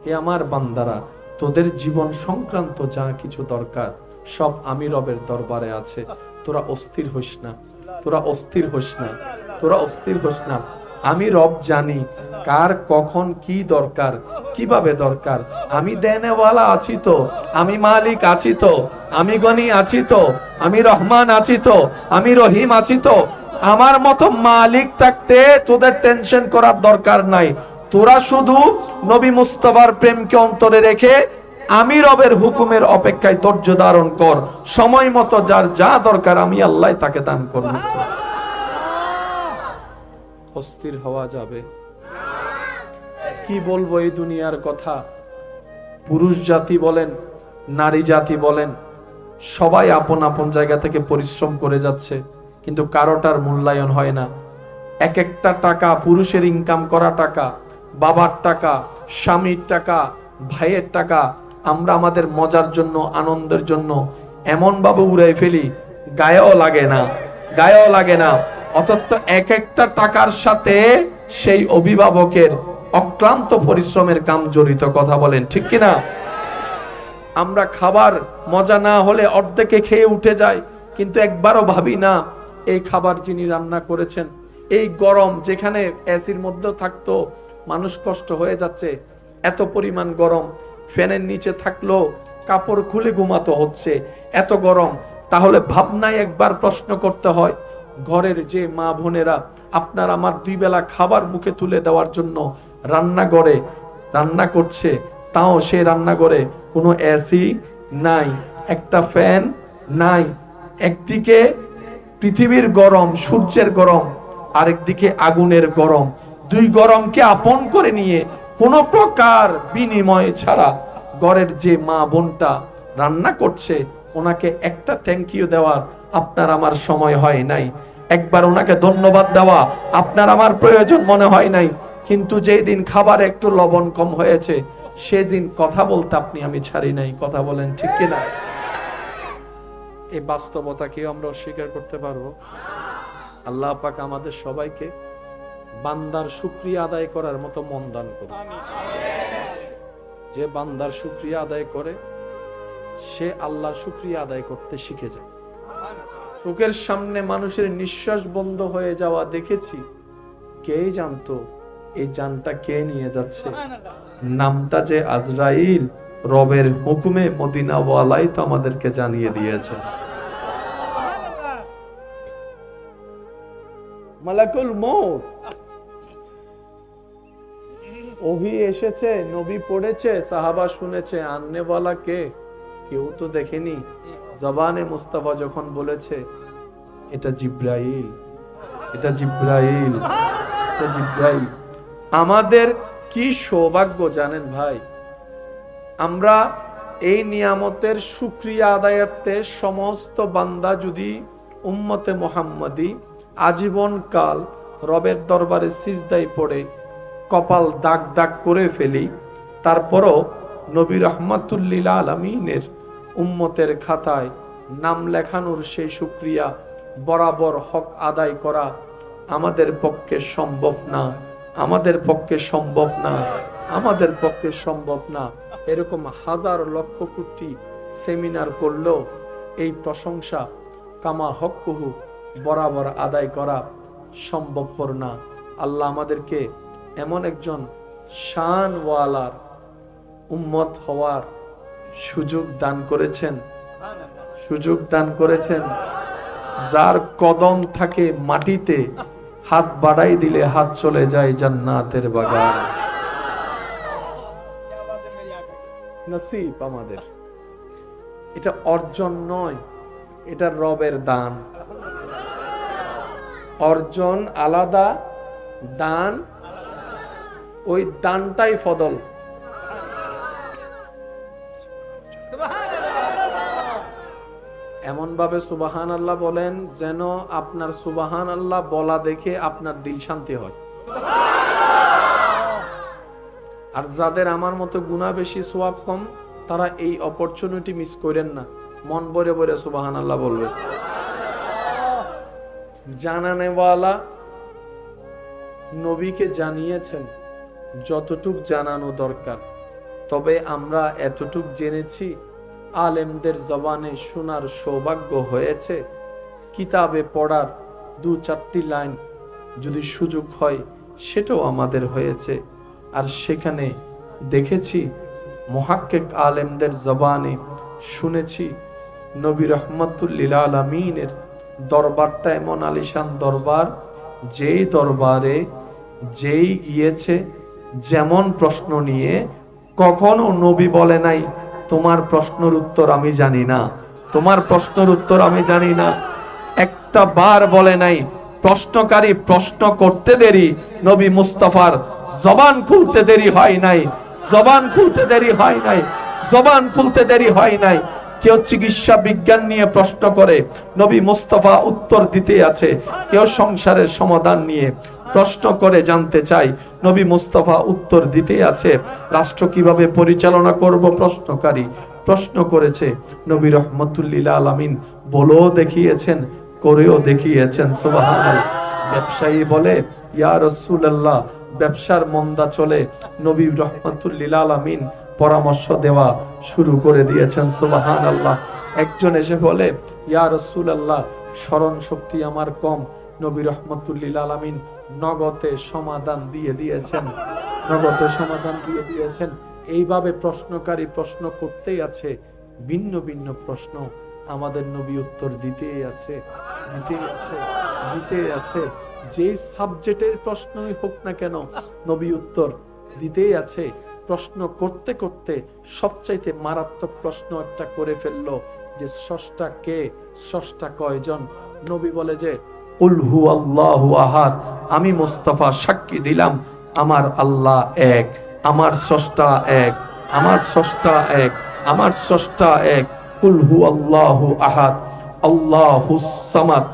হে আমার বান্দারা, তোদের জীবন সংক্রান্ত যা কিছু দরকার সব আমি রবের দরবারে আছে। তোরা অস্থির হইস না, তোরা অস্থির হইস না, তোরা অস্থির হইস না। আমি রব জানি কার কখন কি দরকার, কিভাবে দরকার। আমি দেনেওয়ালা আছি তো, আমি মালিক আছি তো, আমি গনি আছি তো, আমি রহমান আছি তো, আমি রহিম আছি তো। আমার মতো মালিক থাকতে তোদের টেনশন করার দরকার নাই। তোরা শুধু নবী মুস্তাফার প্রেমকে অন্তরে রেখে আমি রবের হুকুমের অপেক্ষায় ধৈর্য ধারণ কর। সময় মতো যার যা দরকার আমি আল্লাহ তাকে দান করব। অস্থির হওয়া যাবে? কি বলবো এই দুনিয়ার কথা। পুরুষ জাতি বলেন, নারী জাতি বলেন, সবাই আপন আপন জায়গা থেকে পরিশ্রম করে যাচ্ছে, কিন্তু কারোটার মূল্যায়ন হয় না। এক একটা টাকা, পুরুষের ইনকাম করা টাকা, বাবার টাকা, স্বামীর টাকা, ভাইয়ের টাকা, আমরা আমাদের মজার জন্য, আনন্দের জন্য এমন ভাবে উড়াই ফেলি, গায়েও লাগে না, গায়েও লাগে না। অথচ এক একটা টাকার সাথে সেই অভিভাবকের অক্লান্ত পরিশ্রমের কাম জড়িত। কথা বলেন ঠিক কিনা? আমরা খাবার মজা না হলে অর্ধেকে খেয়ে উঠে যাই, কিন্তু একবারও ভাবি না এই খাবার যিনি রান্না করেছেন, এই গরম যেখানে এসির মধ্যে থাকতো মানুষ কষ্ট হয়ে যাচ্ছে, এত পরিমাণ গরম, ফ্যানের নিচে থাকলেও কাপড় খুলে ঘুমাতে হচ্ছে, এত গরম। তাহলে ভাবনায় একবার প্রশ্ন করতে হয়, ঘরের যে মা বোনেরা আপনার আমার দুই বেলা খাবার মুখে তুলে দেওয়ার জন্য রান্নাঘরে রান্না করছে, তাও সে রান্নাঘরে কোনো এসি নাই, একটা ফ্যান নাই। একদিকে পৃথিবীর গরম, সূর্যের গরম, আরেকদিকে আগুনের গরম। দুই গরমকে আপন করে নিয়ে কোনো প্রকার বিনিময় ছাড়া ঘরের যে মা বোনটা রান্না করছে, ওনাকে একটা থ্যাংক ইউ দেওয়ার আপনার আমার সময় হয় নাই, একবার ওনাকে ধন্যবাদ দেওয়া আপনার আমার প্রয়োজন মনে হয় নাই। কিন্তু যেই দিন খাবার একটু লবণ কম হয়েছে, সেদিন কথা বলতে আপনি আমি ছাড়ি নাই। কথা বলেন ঠিক কিনা? এই বাস্তবতা কেউ আমরা অস্বীকার করতে পারবো? আল্লাহ পাক আমাদের সবাইকে বান্দার শুকরিয়া আদায় করার মতো মন দান করুন। যে বান্দার শুকরিয়া আদায় করে সে আল্লাহর শুকরিয়া আদায় করতে শিখে যায়। চোখের সামনে মানুষের নিঃশ্বাস বন্ধ হয়ে যাওয়া দেখেছি, কে জানতো এই জানটা কে নিয়ে যাচ্ছে? নামটা যে আজরাইল, রবের হুকুমে মদিনাওয়ালাই তো আমাদেরকে জানিয়ে দিয়েছে। মালাকুল মউত ওহি এসেছে, নবী পড়েছে, সাহাবা শুনেছে, আননেওয়ালা কে কেউ তো দেখেনি। জবানে মুস্তাফা যখন বলেছে এটা জিব্রাইল, এটা জিব্রাইল, এটা জিব্রাইল। আমাদের কি সৌভাগ্য জানেন ভাই, আমরা এই নিয়ামতের শুকরিয়া আদায়ার্থে সমস্ত বান্দা যদি উম্মতে মুহাম্মাদি আজীবন কাল রবের দরবারে সিজদায় পড়ে কপাল দাগ দাগ করে ফেলি, তারপরও নবী রাহমাতুল্লিল আলামিনের উম্মতের খাতায় নাম লেখানোর সেই শুকরিয়া বরাবর হক আদায় করা আমাদের পক্ষে সম্ভব না, আমাদের পক্ষে সম্ভব না, আমাদের পক্ষে সম্ভব না। এরকম হাজার লক্ষ কোটি সেমিনার করলেও এই প্রশংসা কামা হক্কুহু বরাবর আদায় করা সম্ভবপর না। আল্লাহ আমাদেরকে এমন একজন শানওয়ালার উম্মত হওয়ার সুযোগ দান করেছেন, সুযোগ দান করেছেন, যার কদম থাকে মাটিতে, হাত বাড়াই দিলে হাত চলে যায় জান্নাতের বাগান। নসিব আমাদের, এটা অর্জন নয়, এটা রবের দান। অর্জন আলাদা, দান ওই দানটাই ফদল। এমন ভাবে সুবহান আল্লাহ বলেন যেন আপনার সুবহান আল্লাহ বলা দেখে আপনার দিল শান্তি হয়। আর যাদের আমার মতো গুনাহ বেশি সওয়াব কম, তারা এই অপরচুনিটি মিস করেন না, মন ভরে ভরে সুবহান আল্লাহ বলবেন। জানানেওয়ালা নবীকে জানিয়েছেন যতটুক জানানো দরকার, তবে আমরা এতটুক জেনেছি, আলেমদের জবানে শোনার সৌভাগ্য হয়েছে, কিতাবে পড়ার 2-4টি লাইন যদি সুযোগ হয় সেটাও আমাদের হয়েছে। আর সেখানে দেখেছি মুহাক্কিক আলেমদের জবানে শুনেছি নবী রাহমাতুল লিল আলামিনের দরবারটা এমন আলিশান দরবার, যেই দরবারে যেই গিয়েছে যেমন প্রশ্ন নিয়ে, কখনো নবী বলে নাই তোমার প্রশ্নের উত্তর আমি জানি না, তোমার প্রশ্নের উত্তর আমি জানি না। একটা বার বলে নাই প্রশ্নকারী প্রশ্ন করতে দেরি, নবী মুস্তাফার জবান খুলতে দেরি হয় নাই, জবান খুলতে দেরি হয় নাই, জবান খুলতে দেরি হয় নাই। কেউ চিকিৎসা বিজ্ঞান নিয়ে প্রশ্ন করে, নবী মুস্তাফা উত্তর দিতে আছে। কেউ সংসারের সমাধান নিয়ে প্রশ্ন করে জানতে চাই, নবী মুস্তাফা উত্তর দিতে আছে। রাষ্ট্র কিভাবে পরিচালনা করব, প্রশ্নকারী প্রশ্ন করেছে, নবী রাহমাতুল লিল আলামিন বলেও দেখিয়েছেন, করেও দেখিয়েছেন। সুবহানাল্লাহ। ব্যবসায়ী বলে, ইয়া রাসূলুল্লাহ ব্যবসার মন্দা চলে, নবী রাহমাতুল লিল আলামিন পরামর্শ দেওয়া শুরু করে দিয়েছেন। সুবহানাল্লাহ। একজন এসে বলে, ইয়া রাসূলুল্লাহ স্মরণ শক্তি আমার কম, নবী রাহমাতুল লিল আলামিন নগদে সমাধান দিয়ে দিয়েছেন, নগদে সমাধান দিয়ে দিয়েছেন। এইভাবে প্রশ্নকারী প্রশ্ন করতেই আছে, ভিন্ন ভিন্ন প্রশ্ন আমাদের নবী উত্তর দিতেই আছে, দিতেই আছে, দিতেই আছে। যে সাবজেক্টের প্রশ্নই হোক না কেন নবী উত্তর দিতেই আছে। প্রশ্ন করতে করতে সবচাইতে মারাত্মক প্রশ্ন একটা করে ফেললো যে স্রষ্টা কে, স্রষ্টা কয়জন? নবী বলে যে কুল হুয়াল্লাহু আহাদ, আমি মুস্তাফা সাক্ষী দিলাম আমার আল্লাহ এক, আমার স্রষ্টা এক, আমার স্রষ্টা এক, আমার স্রষ্টা এক। কুল হুয়াল্লাহু আহাদ আল্লাহুস সামাদ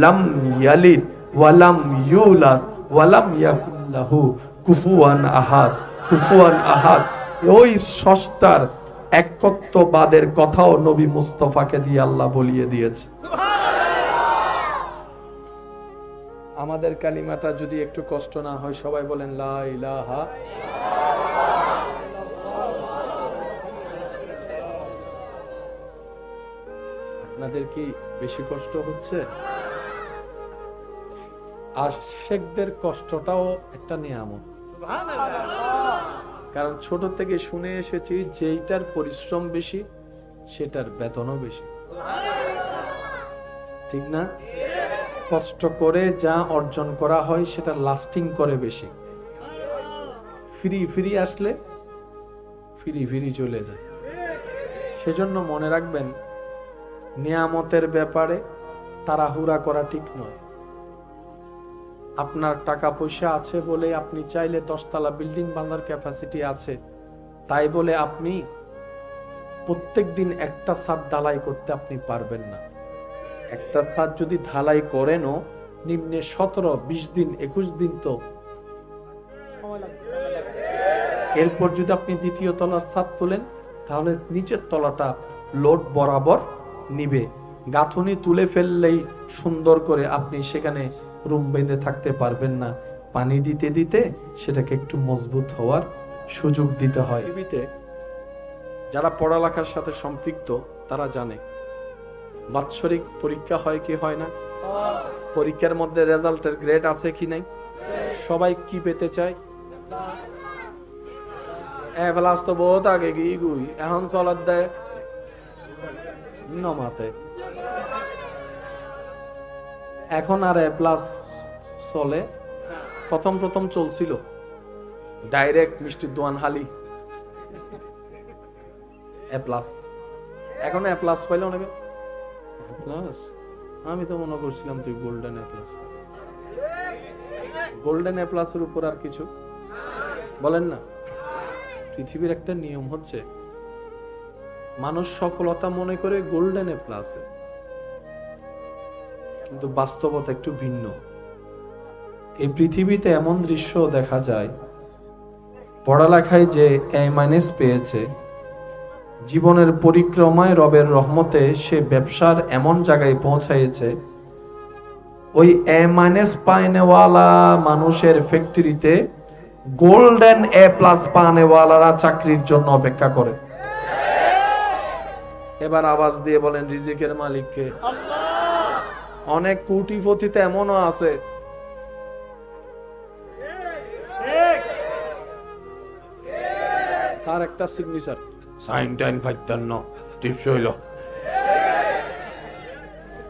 লাম ইয়ালিদ ওয়া লাম ইউলাদ ওয়া লাম ইয়াকুল লাহু কুফুয়ান আহাদ, কুফুয়ান আহাদ। ওই স্রষ্টার একত্ববাদের কথাও নবী মুস্তাফাকে দিয়ে আল্লাহ বলিয়ে দিয়েছে। আমাদের কালিমাটা যদি একটু কষ্ট না হয়, সবাই বলেন লা ইলাহা। আপনাদের কি বেশি কষ্ট হচ্ছে? আশিকদের কষ্টটাও একটা নিয়ামত, কারণ ছোট থেকে শুনে এসেছি যেইটার পরিশ্রম বেশি সেটার বেতনও বেশি, ঠিক না? কষ্ট করে যা অর্জন করা হয় সেটা লাস্টিং করে বেশি। ফ্রি ফ্রি আসলে ফ্রি ফ্রি চলে যায়। সেজন্য মনে রাখবেন, নিয়ামতের ব্যাপারে তাড়াহুড়া করা ঠিক নয়। আপনার টাকা পয়সা আছে বলে আপনি চাইলে 10 তলা বিল্ডিং বানার ক্যাপাসিটি আছে, তাই বলে আপনি প্রত্যেক দিন একটা ছাদ ঢালাই করতে আপনি পারবেন না। একটা ছাদ যদি ঢালাই করেনও নিম্নে 17-20 দিন 21 দিন তো সময় লাগবে। এরপর যদি আপনি দ্বিতীয় তলার ছাদ তোলেন তাহলে নিচের তলাটা লোড বরাবর নিবে। গাঁথনি তুলে ফেললেই সুন্দর করে আপনি সেখানে রুম বেঁধে থাকতে পারবেন না। পানি দিতে দিতে সেটাকে একটু মজবুত হওয়ার সুযোগ দিতে হয়। পৃথিবীতে যারা পড়ালেখার সাথে সম্পৃক্ত তারা জানে বাৎসরিক পরীক্ষা হয় কি হয় না, পরীক্ষার মধ্যে রেজাল্টের গ্রেড আছে কি নাই। সবাই কি পেতে চায়? এ প্লাস তো বহুত আগে গিয়ে গুই, এখন চলার দেয় নমাতে। এখন আর এ প্লাস চলে, প্রথম প্রথম চলছিল ডাইরেক্ট মিষ্টির দোয়ান হালি এ প্লাস। এখন এ প্লাস পাইলেও নেবে প্লাস। আমি তো মনে করছিলাম তুই golden A plus. Golden A প্লাসের উপর আর কিছু বলেন না। পৃথিবীর একটা নিয়ম হচ্ছে, মানুষ সফলতা মনে করে গোল্ডেন এ প্লাসে, কিন্তু বাস্তবতা একটু ভিন্ন। এই পৃথিবীতে এমন দৃশ্য দেখা যায়, পড়ালেখায় যে A- পেয়েছে, জীবনের পরিক্রমায় রবের রহমতে সে ব্যবসার এমন জায়গায় পৌঁছাইছে, ওই A- পায়নেওয়ালা মানুষের ফ্যাক্টরিতে গোল্ডেন A+ পানেওয়ালারা চাকরির জন্য অপেক্ষা করে। এবার আওয়াজ দিয়ে বলেন রিজিকের মালিককে। অনেক কোটিপতিতে এমনও আছে স্যার একটা সিগনেচার সাইন টাইন ফাইতান ন টিপস হইল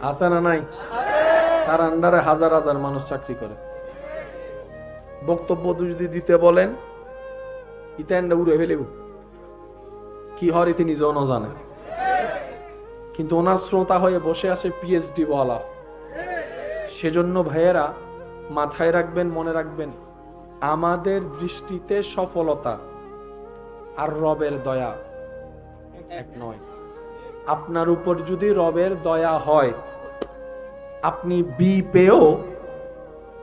আছে না নাই? তার আন্ডারে হাজার হাজার মানুষ চাকরি করে। বক্তব্য যদি দিতে বলেন ইতেন্ডা উড়ে ফেলেব, কি হয় তিনি নিজেও জানে। কিন্তু ওনার শ্রোতা হয়ে বসে আছে PhD ওয়ালা। সেজন্য ভাইয়েরা মাথায় রাখবেন, মনে রাখবেন, আমাদের দৃষ্টিতে সফলতা আর রবের দয়া এক নয়। আপনার উপর যদি রবের দয়া হয়, আপনি বি পেয়েও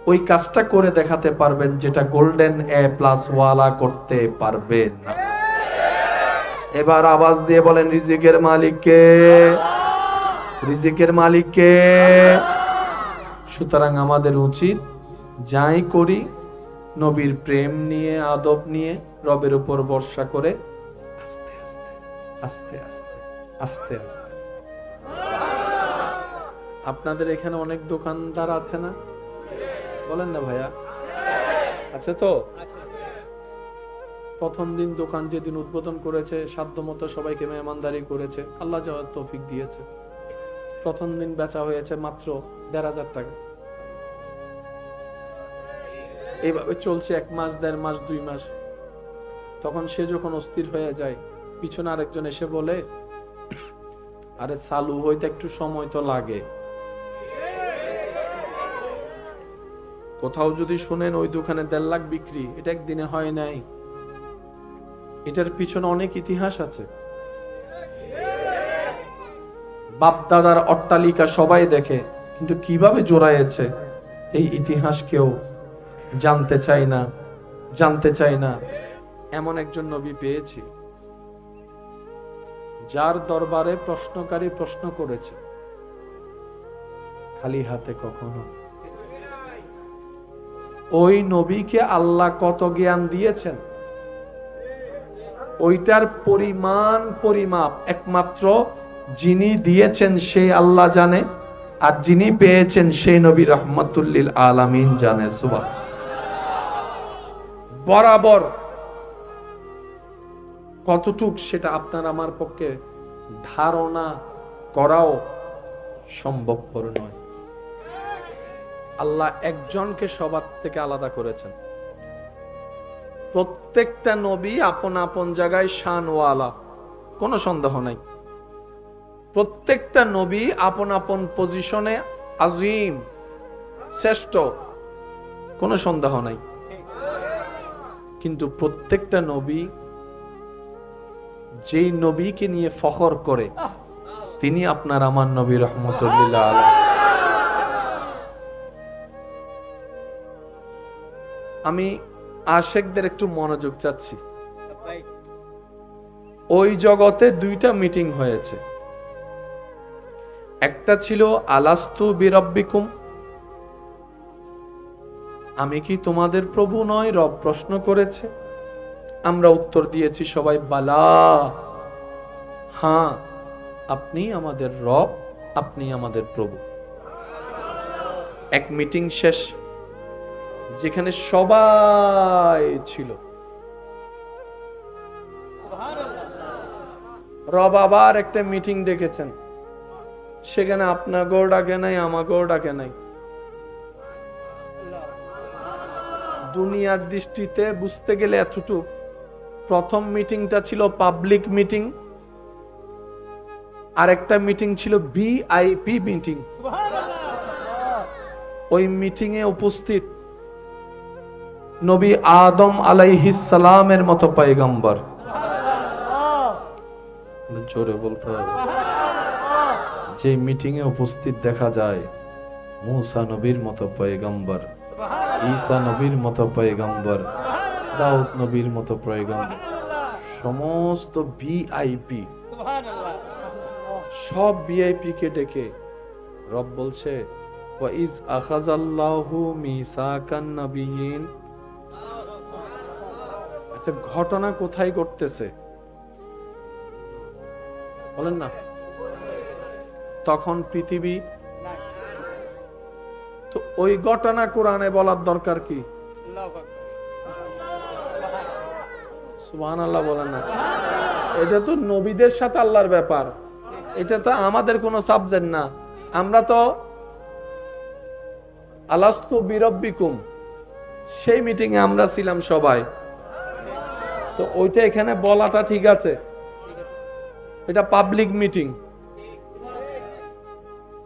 ওই কাজটা করে দেখাতে পারবেন যেটা গোল্ডেন A+ ওয়ালা করতে পারবেন না। এবার আওয়াজ দিয়ে বলেন রিজিকের মালিককে, রিজিকের মালিককে। সুতরাং আমাদের উচিত যাই করি নবীর প্রেম নিয়ে, আদব নিয়ে, রবের উপর ভরসা করে আস্তে আস্তে আস্তে আস্তে আস্তে আস্তে। আপনাদের এখানে অনেক দোকানদার আছে না? বলেন না ভাইয়া, আছে তো? প্রথম দিন দোকান যেদিন উদ্বোধন করেছে সাধ্যমতো সবাইকে মেহমানদারি করেছে, আল্লাহ যাওয়ার তৌফিক দিয়েছে। প্রথম দিন বেচা হয়েছে মাত্র ১৫০০ টাকা। এইভাবে চলছে 1 মাস, 1.5 মাস, 2 মাস। তখন সে যখন অস্থির হয়ে যায়, পিছনে আরেকজন এসে বলে, আরে চালু হইতে একটু সময় তো লাগে। কোথাও যদি শুনেন ওই দোকানে 1.5 লাখ বিক্রি, এটা একদিনে হয় নাই। এটার পিছনে অনেক ইতিহাস আছে। বাপ দাদার অট্টালিকা সবাই দেখে, কিন্তু কিভাবে জোড়ায়েছে এই ইতিহাস কেউ জানতে চাই না, জানতে চাই না। এমন একজন নবী পেয়েছি যার দরবারে প্রশ্নকারী প্রশ্ন করেছে, খালি হাতে কখনো। ওই নবীকে আল্লাহ কত জ্ঞান দিয়েছেন, ওইটার পরিমাণ পরিমাপ একমাত্র যিনি দিয়েছেন সেই আল্লাহ জানে, আর যিনি পেয়েছেন সেই নবী রাহমাতুল লিল আলামিন জানে। সুবহান। বরাবর কতটুক সেটা আপনার আমার পক্ষে ধারণা করাও সম্ভবপর নয়। আল্লাহ একজনকে সবার থেকে আলাদা করেছেন। প্রত্যেকটা নবী আপন আপন জায়গায় শানওয়ালা, কোনো সন্দেহ নাই। প্রত্যেকটা নবী আপন আপন পজিশনে আজিম, শ্রেষ্ঠ, কোনো সন্দেহ নাই। কিন্তু প্রত্যেকটা নবী যেই নবীকে নিয়ে ফখর করে, তিনি আপনার আমার নবী রাহমাতুল্লিল আলাইহি। আমি আশেকদের একটু মনোযোগ চাচ্ছি। ওই জগতে 2টা মিটিং হয়েছে। একটা ছিল আলাস্তু বিরাব্বিকুম, আমি কি তোমাদের প্রভু নয়? রব প্রশ্ন করেছে, আমরা উত্তর দিয়েছি সবাই বালা, হ্যাঁ আপনি আমাদের রব, আপনি আমাদের প্রভু। এক মিটিং শেষ, যেখানে সবাই ছিল। রব আবার একটা মিটিং ডেকেছেন, সেখানে আপনাকেও ডাকে নাই, আমাকেও ডাকে নাই। দুনিয়ার দৃষ্টিতে বুঝতে গেলে এতটুকু, প্রথম মিটিংটা ছিল পাবলিক মিটিং, আর একটা মিটিং ছিল VIP মিটিং। ওই মিটিং এ উপস্থিত নবী আদম আলাইহিস সালামের মতো পয়গম্বর, জোরে বলতে হবে। যে মিটিং এ উপস্থিত দেখা যায় মূসা নবীর মতো পয়গম্বর, ঈসা নবীর মতো পয়গম্বর, দাউদ নবীর মতো পয়গম্বর, সমস্ত VIP, সব VIP কে ডেকে রব বলছে, ওয়া ইজ আখাযাল্লাহু মিসাকান নাবিয়িন আচ্ছা, ঘটনা কোথায় ঘটতেছে বলেন না? তখন পৃথিবী, তো ওই ঘটনা কোরআনে বলার দরকার কি? সুবহানাল্লাহ বলেন না? এটা তো নবীদের সাথে আল্লাহর ব্যাপার, এটা তো আমাদের কোনো সাবজেক্ট না। আমরা তো আলাস্তু বিরব্বিকুম সেই মিটিং এ আমরা ছিলাম সবাই, তো ওইটা এখানে বলাটা ঠিক আছে? এটা পাবলিক মিটিং,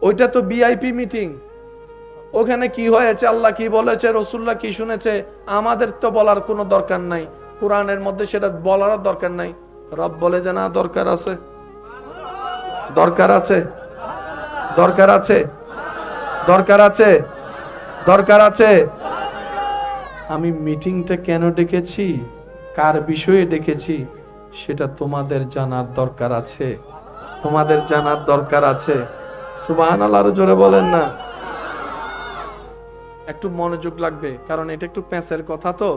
ওইটা তো ভিআইপি মিটিং। ওখানে কি হয়েছে, আল্লাহ কি বলেছে, রাসূলুল্লাহ কি শুনেছে, আমাদের তো বলার কোনো দরকার নাই। কোরআনের মধ্যে সেটা বলার দরকার নাই। রব বলে যে না, দরকার আছে, দরকার আছে, দরকার আছে, দরকার আছে, দরকার আছে। আমি মিটিংটা কেন ডেকেছি, কার বিষয়ে ডেকেছি, সেটা তোমাদের জানার দরকার আছে, তোমাদের জানার দরকার আছে। সুবহানাল্লাহ, আরো জোরে বলেন না? একটু মনোযোগ লাগবে, কারণ এটা একটু প্যাঁচের কথা, তো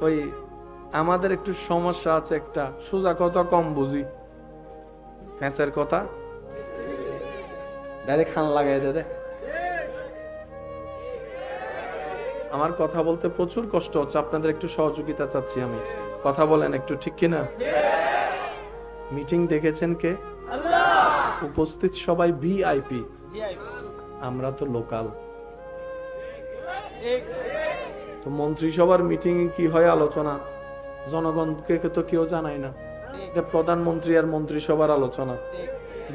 ওই আমাদের একটু সমস্যা আছে, একটা সোজা কথা কম বুঝি, প্যাঁচের কথা ডাইরেক্ট খান লাগাই দে। আমার কথা বলতে প্রচুর কষ্ট হচ্ছে, আপনাদের একটু সহযোগিতা চাচ্ছি আমি। কথা বলেন একটু, ঠিক কিনা? মিটিং দেখেছেন কে? উপস্থিত সবাই ভিআইপি, আমরা তো লোকাল। তো মন্ত্রিসভার মিটিং এ কি হয় আলোচনা, জনগণকে তো কেউ জানায় না। এটা প্রধানমন্ত্রী আর মন্ত্রিসভার আলোচনা,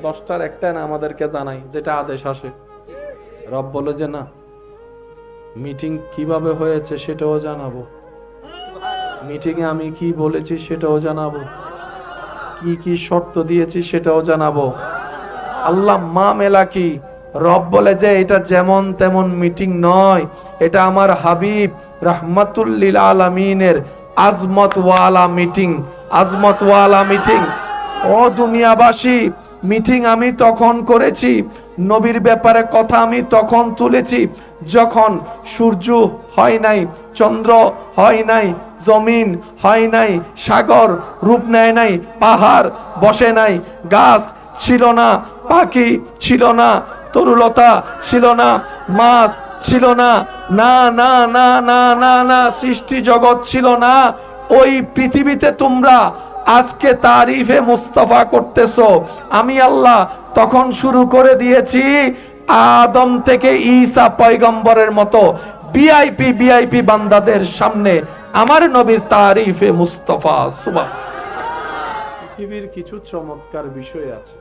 10টার একটা না আমাদেরকে জানাই, যেটা আদেশ আসে। রব বলে যে না, মিটিং কিভাবে হয়েছে সেটাও জানাবো, মিটিং এ আমি কি বলেছি সেটাও জানাবো, কি কি শর্ত দিয়েছি সেটাও জানাবো। আল্লাহ মামেলা কি? রব বলে যে এটা যেমন তেমন মিটিং নয়, এটা আমার হাবিব রাহমাতুল লিল আলামিনের আজমত ওয়ালা মিটিং, আজমত ওয়ালা মিটিং। ও দুনিয়াবাসী, মিটিং আমি তখন করেছি, নবীর ব্যাপারে কথা আমি তখন তুলেছি যখন সূর্য হয় নাই, চন্দ্র হয় নাই, জমিন হয় নাই, সাগর রূপ নেয় নাই, পাহাড় বসে নাই, গাছ ছিল না, পাখি ছিল না, তরুলতা ছিল না, মাছ ছিল না, না না না না না না, সৃষ্টি জগৎ ছিল না। ওই পৃথিবীতে তোমরা আজকে তারিফে মুস্তাফা করতেছো, আমি আল্লাহ তখন শুরু করে দিয়েছি আদম থেকে ঈসা পয়গম্বরের মতো ভিআইপি ভিআইপি বান্দাদের সামনে আমার নবীর তারিফে মুস্তাফা। সুবহান। পৃথিবীর কিছু চমৎকার বিষয় আছে,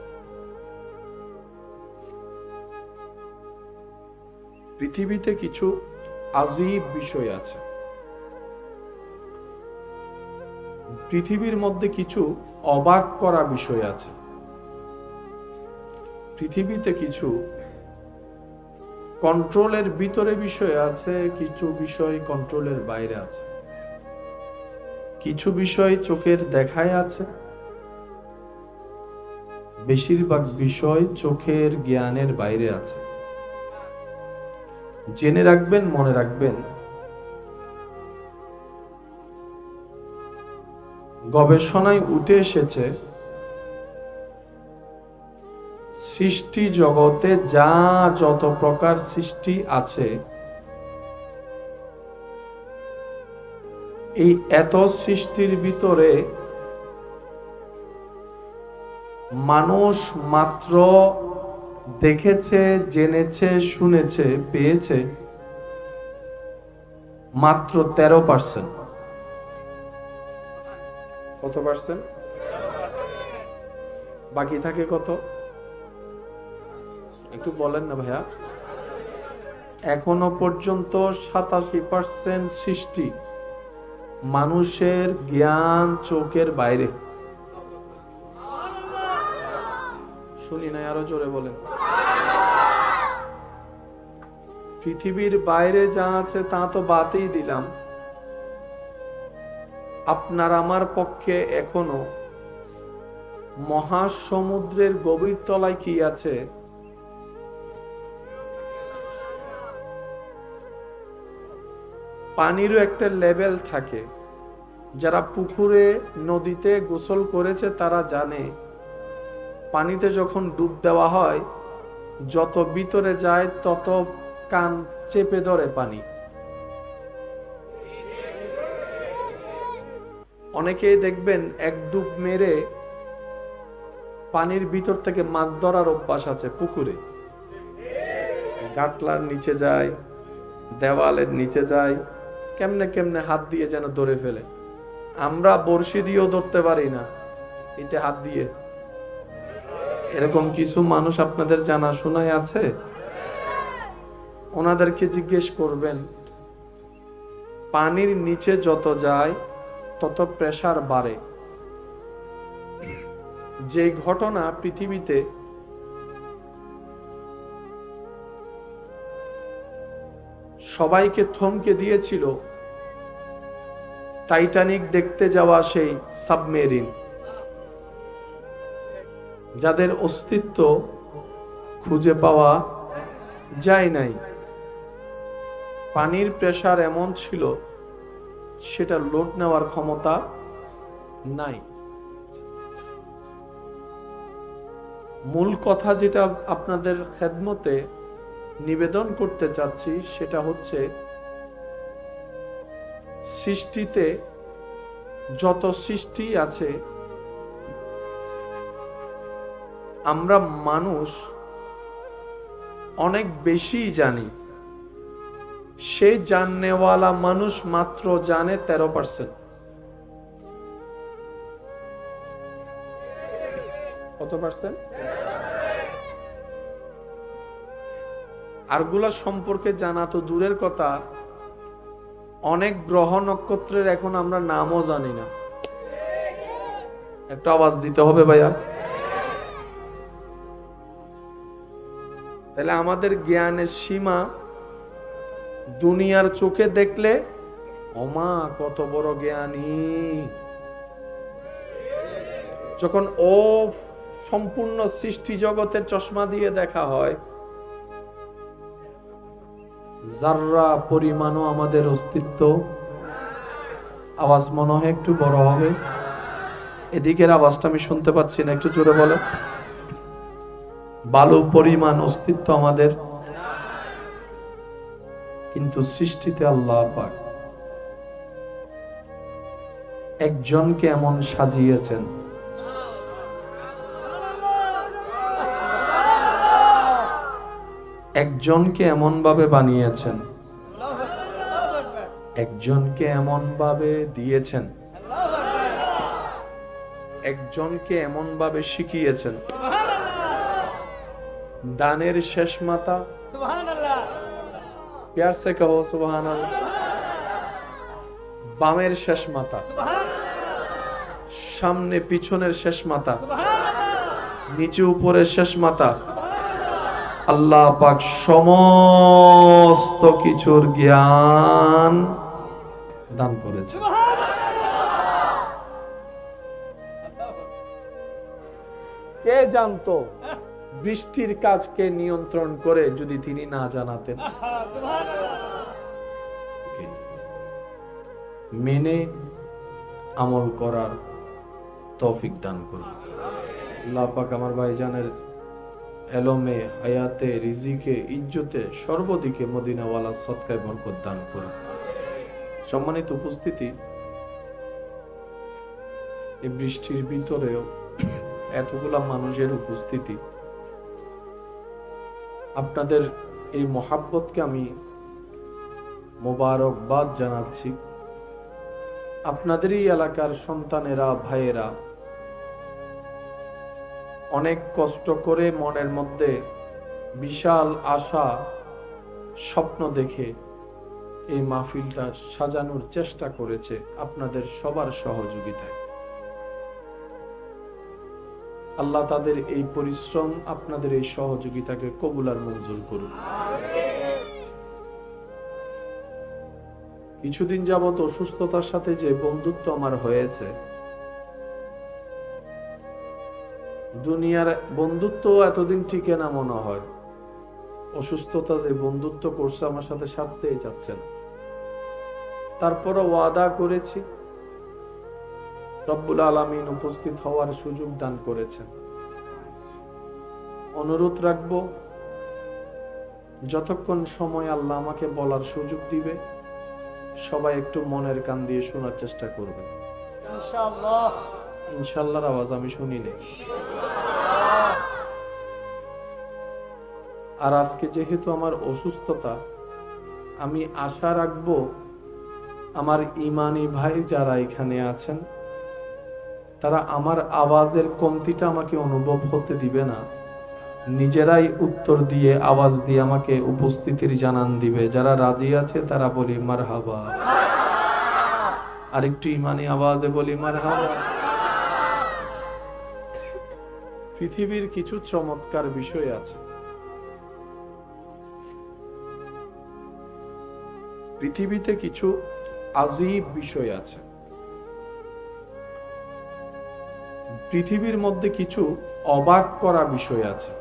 পৃথিবীতে কিছু আজীব বিষয় আছে, পৃথিবীর মধ্যে কিছু অবাক করা বিষয় আছে, পৃথিবীতে কিছু কন্ট্রোলের ভিতরে বিষয় আছে, কিছু বিষয় কন্ট্রোলের বাইরে আছে, কিছু বিষয় চোখের দেখায় আছে, বেশিরভাগ বিষয় চোখের জ্ঞানের বাইরে আছে। জেনে রাখবেন, মনে রাখবেন, গবেষণায় উঠে এসেছে সৃষ্টি জগতে যা যত প্রকার সৃষ্টি আছে, এই এত সৃষ্টির ভিতরে মানুষ মাত্র দেখেছে, জেনেছে, শুনেছে, পেয়েছে মাত্র 13%। কত পার্সেন্ট? বাকি থাকে কত? একটু বলেন না ভাইয়া। এখনো পর্যন্ত 87% সৃষ্টি মানুষের জ্ঞান চোখের বাইরে। শুনি নাই, আরো জোরে বলেন। পৃথিবীর বাইরে যা আছে তা তো বাদই দিলাম, আপনার আমার পক্ষে এখনো মহাসমুদ্রের গভীর তলায় কি আছে পানিরও একটা লেভেল থাকে, যারা পুকুরে নদীতে গোসল করেছে তারা জানে পানিতে যখন ডুব দেওয়া হয় যত ভিতরে যায় তত কান চেপে ধরে পানি। অনেকেই দেখবেন এক ডুব মেরে পানির ভিতর থেকে মাছ ধরার অভ্যাস আছে। পুকুরে গাটলার নিচে যায়, দেওয়ালের নিচে যায়, কেমনে কেমনে হাত দিয়ে যেন ধরে ফেলে। আমরা বড়শি দিয়েও ধরতে পারি না, এতে হাত দিয়ে। এরকম কিছু মানুষ আপনাদের জানা শোনায় আছে? ওনাদেরকে জিজ্ঞেস করবেন, পানির নিচে যত যায় তত প্রেসার বাড়ে। যে ঘটনা পৃথিবীতে সবাইকে থমকে দিয়েছিল, টাইটানিক দেখতে যাওয়া সেই সাবমেরিন, যাদের অস্তিত্ব খুঁজে পাওয়া যায় নাই। পানির প্রেসার এমন ছিল সেটা লোড নেওয়ার ক্ষমতা নাই। মূল কথা যেটা আপনাদের খেদমতে নিবেদন করতে চাচ্ছি সেটা হচ্ছে, সৃষ্টিতে যত সৃষ্টি আছে আমরা মানুষ অনেক বেশি জানি। সেই জাননেওয়ালা মানুষ মাত্র জানে 13%। কত পার্সেন্ট? আরগুলা সম্পর্কে জানা তো দূরের কথা, অনেক গ্রহ নক্ষত্রের এখন আমরা নামও জানি না। একটা আওয়াজ দিতে হবে ভাইয়া। তাহলে আমাদের জ্ঞানের সীমা দুনিয়ার চোখে দেখলে ওমা কত বড় জ্ঞানী, যখন ও সম্পূর্ণ সৃষ্টি জগতের চশমা দিয়ে দেখা হয়, যাররা পরিমাণও আমাদের অস্তিত্ব। আওয়াজ মনে হয় একটু বড় হবে, এদিকের আওয়াজটা আমি শুনতে পাচ্ছি না, একটু জোরে বলেন। বালু পরিমাণ অস্তিত্ব আমাদের, কিন্তু সৃষ্টিতে আল্লাহ পাক একজনকে এমন সাজিয়েছেন, একজনকে এমন ভাবে বানিয়েছেন, একজনকে এমন ভাবে দিয়েছেন, একজনকে এমন ভাবে শিখিয়েছেন। দানের শেষ মাতা, প্যার সে কহো সুবহানাল্লাহ। বামের শেষ মাথা, সামনে পিছনের শেষ মাথা, নিচে উপরের শেষ মাথা। আল্লাহ পাক সমস্ত কিছুর জ্ঞান দান করেছে। কে জানতো বৃষ্টির কাজকে নিয়ন্ত্রণ করে যদি তিনি না জানাতেন? মেনে আমল করার তৌফিক দান করুন আল্লাহ পাক। আমার ভাইজানের এলমে, হায়াতে, রিজিকে, ইজ্জতে, সর্বদিকে মদিনাওয়ালা সদকায় বরকত দান করুন। সম্মানিত উপস্থিতি, এই বৃষ্টির ভিতরেও এতগুলা মানুষের উপস্থিতি, আপনাদের এই মহাব্বতকে আমি মোবারকবাদ জানাচ্ছি। আপনাদেরই এলাকার সন্তানেরা, ভাইয়েরা অনেক কষ্ট করে মনের মধ্যে বিশাল আশা, স্বপ্ন দেখে এই মাহফিলটা সাজানোর চেষ্টা করেছে আপনাদের সবার সহযোগিতায়। আল্লাহ তাদের এই পরিশ্রম, আপনাদের এই সহযোগিতাকে কবুল আর মঞ্জুর করুন। কিছুদিন যাবত অসুস্থতার সাথে যে বন্ধুত্ব আমার হয়েছে, দুনিয়ার বন্ধুত্ব এতদিন টিকে না মনে হয়। অসুস্থতা যে বন্ধুত্ব করছে আমার সাথে, সারতেই যাচ্ছে না। তারপরে ওয়াদা করেছি রব্বুল আলামিন উপস্থিত হওয়ার সুযোগ দান করেছেন। অনুরোধ রাখবো, যতক্ষণ সময় আল্লাহ আমাকে বলার সুযোগ দিবে সবাই একটু মনের কান দিয়ে শোনার চেষ্টা করবেন। ইনশাআল্লাহ। ইনশাআল্লাহর আওয়াজ আমি শুনি নাই। আর আজকে যেহেতু আমার অসুস্থতা, আমি আশা রাখবো আমার ইমানি ভাই যারা এখানে আছেন তারা আমার আওয়াজের কমতিটা আমাকে অনুভব হতে দিবে না, নিজেরাই উত্তর দিয়ে আওয়াজ দিয়ে আমাকে উপস্থিতির জানান দিবে। যারা রাজি আছে তারা বলি মারহাবা, আর একটু ইমানি আওয়াজে বলি মারহাবা। পৃথিবীর কিছু চমৎকার বিষয় আছে, পৃথিবীতে কিছু আজীব বিষয় আছে, পৃথিবীর মধ্যে কিছু অবাক করা বিষয় আছে,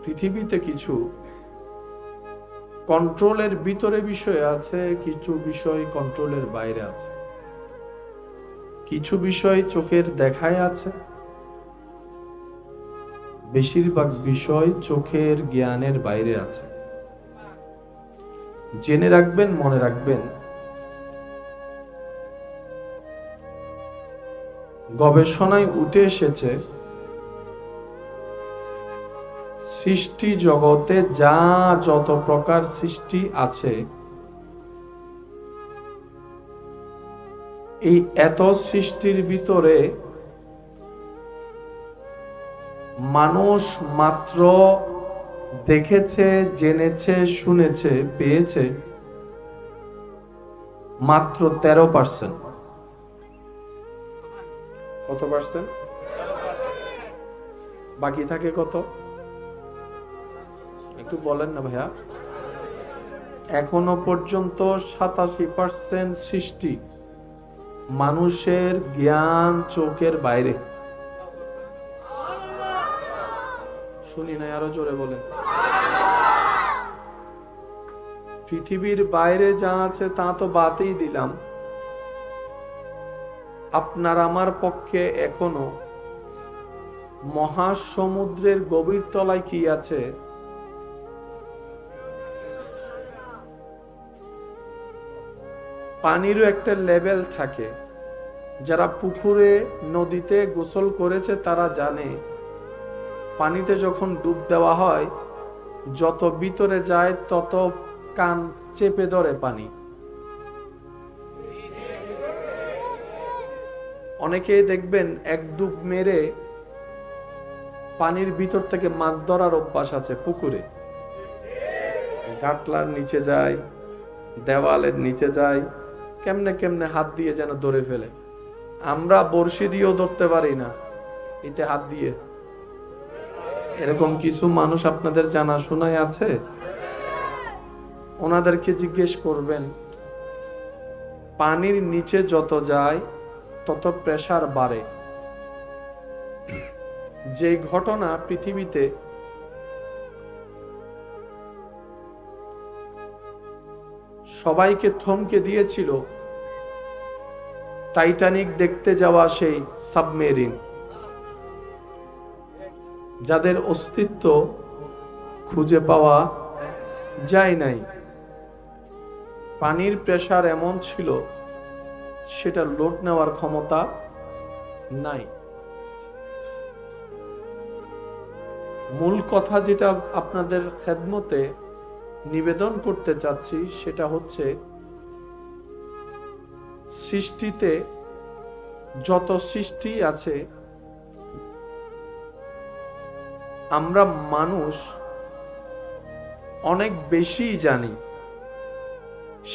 পৃথিবীতে কিছু কন্ট্রোলের ভিতরে বিষয় আছে, কিছু বিষয় কন্ট্রোলের বাইরে আছে, কিছু বিষয় চোখের দেখায় আছে, বেশিরভাগ বিষয় চোখের জ্ঞানের বাইরে আছে। জেনে রাখবেন, মনে রাখবেন, গবেষণায় উঠে এসেছে সৃষ্টি জগতে যা যত প্রকার সৃষ্টি আছে, এই এত সৃষ্টির ভিতরে মানুষ মাত্র দেখেছে, জেনেছে, শুনেছে, পেয়েছে মাত্র 13%। কত পার্সেন্ট? বাকি থাকে কত? একটু বলেন না ভাইয়া। এখনো পর্যন্ত 87% সৃষ্টি মানুষের জ্ঞান চোখের বাইরে। শুনি না, আরো জোরে বলেন। পৃথিবীর বাইরে যা আছে তা তো বাদই দিলাম, আপনার আমার পক্ষে এখনো মহাসমুদ্রের গভীর তলায় কি আছে পানিরও একটা লেভেল থাকে। যারা পুকুরে নদীতে গোসল করেছে তারা জানে পানিতে যখন ডুব দেওয়া হয় যত ভিতরে যায় তত কান চেপে ধরে পানি। অনেকেই দেখবেন এক ডুব মেরে পানির ভিতর থেকে মাছ ধরার অভ্যাস আছে। পুকুরে গাটলার নিচে যায়, দেওয়ালের নিচে যায়, কেমনে কেমনে হাত দিয়ে যেন ধরে ফেলে। আমরা বড়শি দিয়েও ধরতে পারি না, এতে হাত দিয়ে। এরকম কিছু মানুষ আপনাদের জানা শোনায় আছে, ওনাদেরকে জিজ্ঞেস করবেন পানির নিচে যত যায় তত প্রেসার বাড়ে। যে ঘটনা পৃথিবীতে সবাইকে থমকে দিয়েছিল, টাইটানিক দেখতে যাওয়া সেই সাবমেরিন, যাদের অস্তিত্ব খুঁজে পাওয়া যায় নাই। পানির প্রেসার এমন ছিল সেটা লোড নেওয়ার ক্ষমতা নাই। মূল কথা যেটা আপনাদের খেদমতে নিবেদন করতে চাচ্ছি সেটা হচ্ছে সৃষ্টিতে যত সৃষ্টি আছে আমরা মানুষ অনেক বেশি জানি।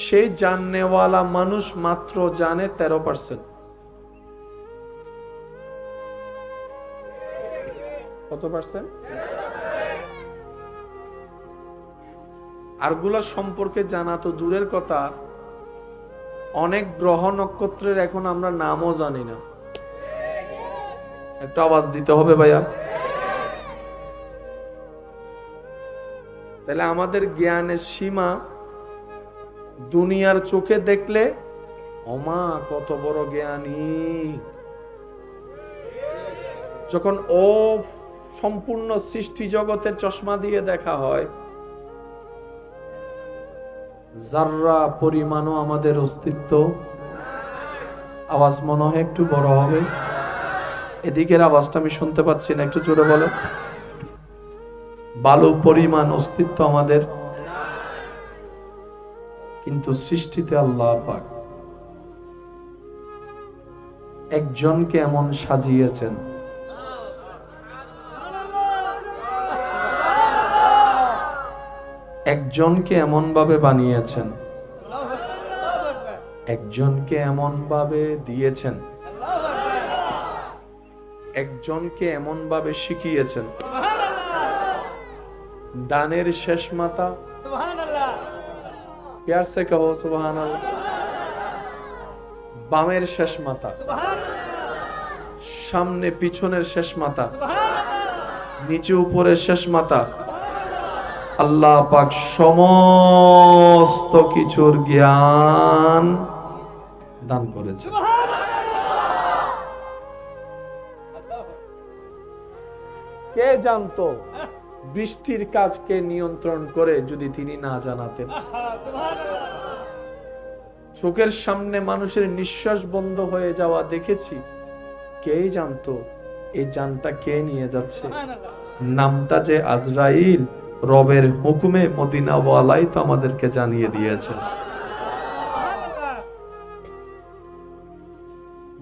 সেই জাননেওয়ালা মানুষ মাত্র জানে 13%। কত পার্সেন্ট? আরগুলা সম্পর্কে জানা তো দূরের কথা, অনেক গ্রহ নক্ষত্রের এখন আমরা নামও জানি না। একটা আওয়াজ দিতে হবে ভাইয়া। তাহলে আমাদের জ্ঞানের সীমা দুনিয়ার চোখে দেখলে ওমা কত বড় জ্ঞানী। যখন ও সম্পূর্ণ সৃষ্টি জগতের চশমা দিয়ে দেখা হয়, যাররা পরিমাণও আমাদের অস্তিত্ব। আওয়াজ মনে হয় একটু বড় হবে, এদিকের আওয়াজটা আমি শুনতে পাচ্ছি না, একটু জোরে বলেন। বালু পরিমাণ অস্তিত্ব আমাদের, কিন্তু সৃষ্টিতে আল্লাহ পাক একজনকে এমন সাজিয়েছেন, একজনকে এমন ভাবে বানিয়েছেন, একজনকে এমন ভাবে দিয়েছেন, একজনকে এমন ভাবে শিখিয়েছেন। ডানের শেষ মাথা, প্যার সে কহো সুবহানাল্লাহ, বামের শেষ মাথা, সামনে পিছনের শেষ মাথা, নিচে উপরের শেষ মাথা, আল্লাহ পাক সমস্ত কিছুর জ্ঞান দান করেছে। কে জানতো বৃষ্টির কাজকে নিয়ন্ত্রণ করে যদি তিনি না জানাতেন? চোখের সামনে মানুষের নিঃশ্বাস বন্ধ হয়ে যাওয়া দেখেছি, কে জানতো এই জানটা কে নিয়ে যাচ্ছে? নামটা যে আজরাইল, রবের হুকুমে মদিনাওয়ালাই তো আমাদেরকে জানিয়ে দিয়েছে।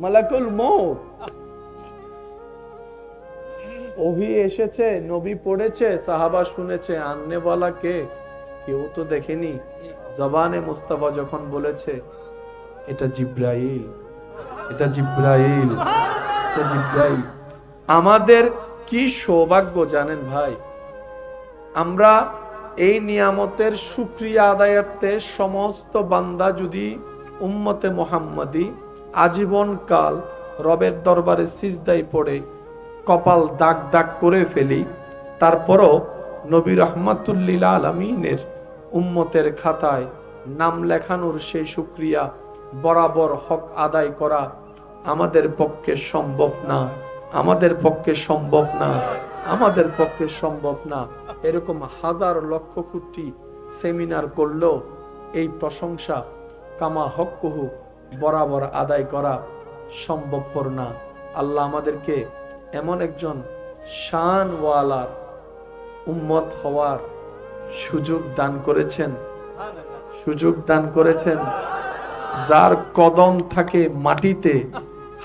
মালাকুল মউত ওহি এসেছে, নবী পড়েছে, সাহাবা শুনেছে, আননেওয়ালা কে কেউ তো দেখেনি। জবানে মুস্তাফা যখন বলেছে এটা জিব্রাইল, এটা জিব্রাইল, এটা জিব্রাইল। আমাদের কি সৌভাগ্য জানেন ভাই, আমরা এই নিয়ামতের শুকরিয়া আদায়ার্থে সমস্ত বান্দা যদি উম্মতে মুহাম্মাদি আজীবন কাল রবের দরবারে সিজদায় পড়ে কপাল দাগ দাগ করে ফেলি, তারপরও নবী রাহমাতুল্লিল আলামিনের উম্মতের খাতায় নাম লেখানোর সেই শুকরিয়া বরাবর হক আদায় করা আমাদের পক্ষে সম্ভব না, আমাদের পক্ষে সম্ভব না, আমাদের পক্ষে সম্ভব না। এরকম হাজার লক্ষ কোটি সেমিনার করলেও এই প্রশংসা কামা হক্কুহু বরাবর আদায় করা সম্ভবপর না। আল্লাহ আমাদেরকে এমন একজন শানওয়ালা উম্মত হওয়ার সুযোগ দান করেছেন, সুযোগ দান করেছেন, যার কদম থাকে মাটিতে,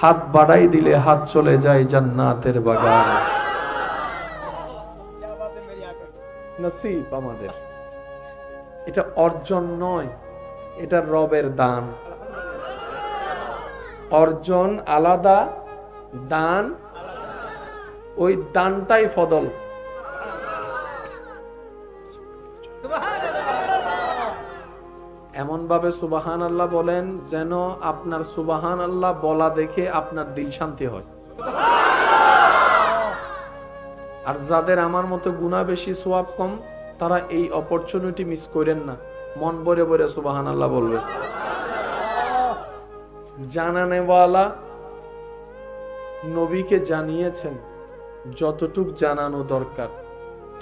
হাত বাড়াই দিলে হাত চলে যায় জান্নাতের বাগানে। নসিব আমাদের, এটা অর্জন নয়, এটা রবের দান। অর্জন আলাদা, দান ওই দানটাই ফদল। এমন ভাবে সুবহান আল্লাহ বলেন যেন আপনার সুবহান আল্লাহ বলা দেখে আপনার দিল শান্তি হয়। আর যাদের আমার মতো গুনাহ বেশি সওয়াব কম, তারা এই অপরচুনিটি মিস করেন না, মন ভরে ভরে সুবহান আল্লাহ বলবে। জানানেওয়ালা নবীকে জানিয়েছেন যতটুক জানানো দরকার,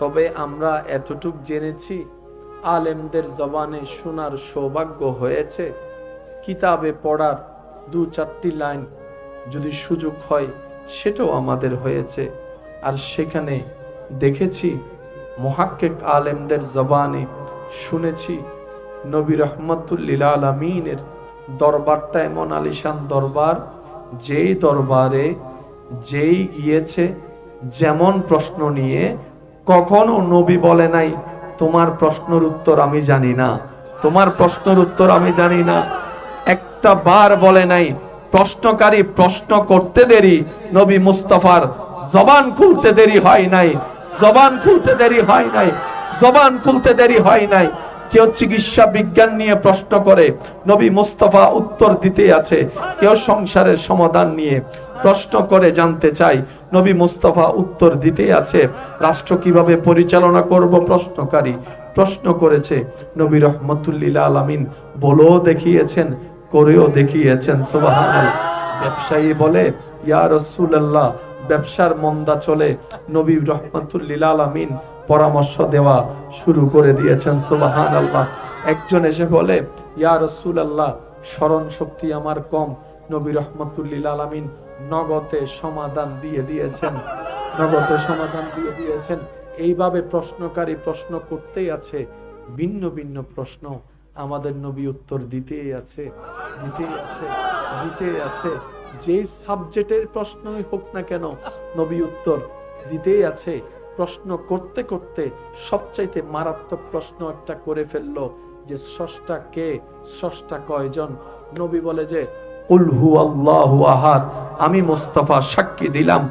তবে আমরা এতটুক জেনেছি, আলেমদের জবানে শোনার সৌভাগ্য হয়েছে, কিতাবে পড়ার দু চারটি লাইন যদি সুযোগ হয় সেটাও আমাদের হয়েছে। আর সেখানে দেখেছি মুহাক্কিক আলেমদের জবানে শুনেছি নবী রাহমাতুল্লিল আলামিনের দরবারটা এমন আলিশান দরবার, যেই দরবারে যেই গিয়েছে যেমন প্রশ্ন নিয়ে, কখনো নবী বলে নাই তোমার প্রশ্নের উত্তর আমি জানি না, তোমার প্রশ্নের উত্তর আমি জানি না। একটা বার বলে নাই প্রশ্নকারী প্রশ্ন করতে দেরি, নবী মুস্তাফার জবান খুলতে দেরি হয় নাই, জবান খুলতে দেরি হয় নাই, জবান খুলতে দেরি হয় নাই। কেউ চিকিৎসা বিজ্ঞান নিয়ে প্রশ্ন করে, নবী মুস্তাফা উত্তর দিতে আছে। কেউ সংসারের সমাধান নিয়ে প্রশ্ন করে জানতে চাই, নবী মুস্তাফা উত্তর দিতে আছে। রাষ্ট্র কিভাবে পরিচালনা করব, প্রশ্নকারী প্রশ্ন করেছে, নবী রাহমাতুল্লিল আলামিন বলেও দেখিয়েছেন করেও দেখিয়েছেন। সুবহানাল্লাহ। ব্যবসায়ী বলে, ইয়া রাসূলুল্লাহ, ব্যবসার মন্দা চলে, নবী রাহমাতুল লিল আলামিন পরামর্শ দেওয়া শুরু করে দিয়েছেন। সুবহানাল্লাহ। একজন এসে বলে, ইয়া রাসূলুল্লাহ, স্মরণ শক্তি আমার কম, নবী রাহমাতুল লিল আলামিন নগদে সমাধান দিয়ে দিয়েছেন, নগদে সমাধান দিয়ে দিয়েছেন। এইভাবে প্রশ্নকারী প্রশ্ন করতেই আছে, ভিন্ন ভিন্ন প্রশ্ন, আমাদের নবী উত্তর দিতেই আছে, দিতেই আছে, দিতেই আছে। যে সাবজেক্টের প্রশ্নই হোক না কেন, নবী উত্তর দিতেই আছে। প্রশ্ন করতে করতে সবচাইতে মারাত্মক প্রশ্ন একটা করে ফেললো, যে স্রষ্টা কে, স্রষ্টা কয়জন? নবী বলে যে কুল হুয়াল্লাহু আহাদ, আমি মুস্তাফা সাক্ষী দিলাম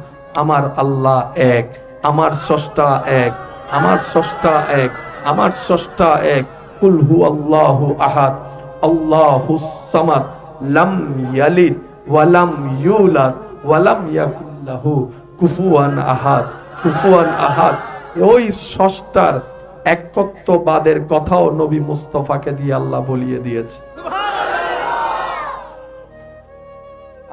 আমার আল্লাহ এক, আমার স্রষ্টা এক, আমার স্রষ্টা এক, আমার স্রষ্টা এক। কুল হুয়াল্লাহু আহাদ আল্লাহুস সামাদ লাম ইয়ালিদ ওয়া লাম ইউলাদ ওয়া লাম ইয়াকুল লাহু কুফুয়ান আহাদ। কুফুয়ান আহাদ, ওই স্রষ্টার একত্ববাদের কথাও নবী মুস্তাফাকে দিয়ে আল্লাহ বলিয়ে দিয়েছে।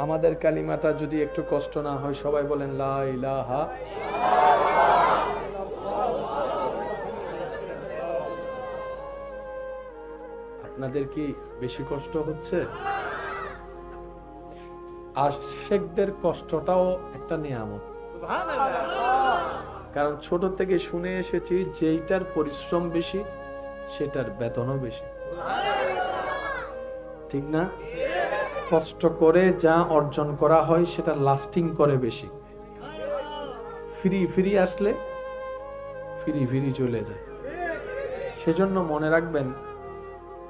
আমাদের কালিমাটা যদি একটু কষ্ট না হয়, সবাই বলেন লা ইলাহা। আপনাদের কি বেশি কষ্ট হচ্ছে? আশিকদের কষ্টটাও একটা নিয়ামত, কারণ ছোট থেকে শুনে এসেছি যেইটার পরিশ্রম বেশি সেটার বেতনও বেশি, ঠিক না? কষ্ট করে যা অর্জন করা হয় সেটা লাস্টিং করে বেশি। ফ্রি ফ্রি আসলে ফ্রি ফ্রি চলে যায়। সেজন্য মনে রাখবেন,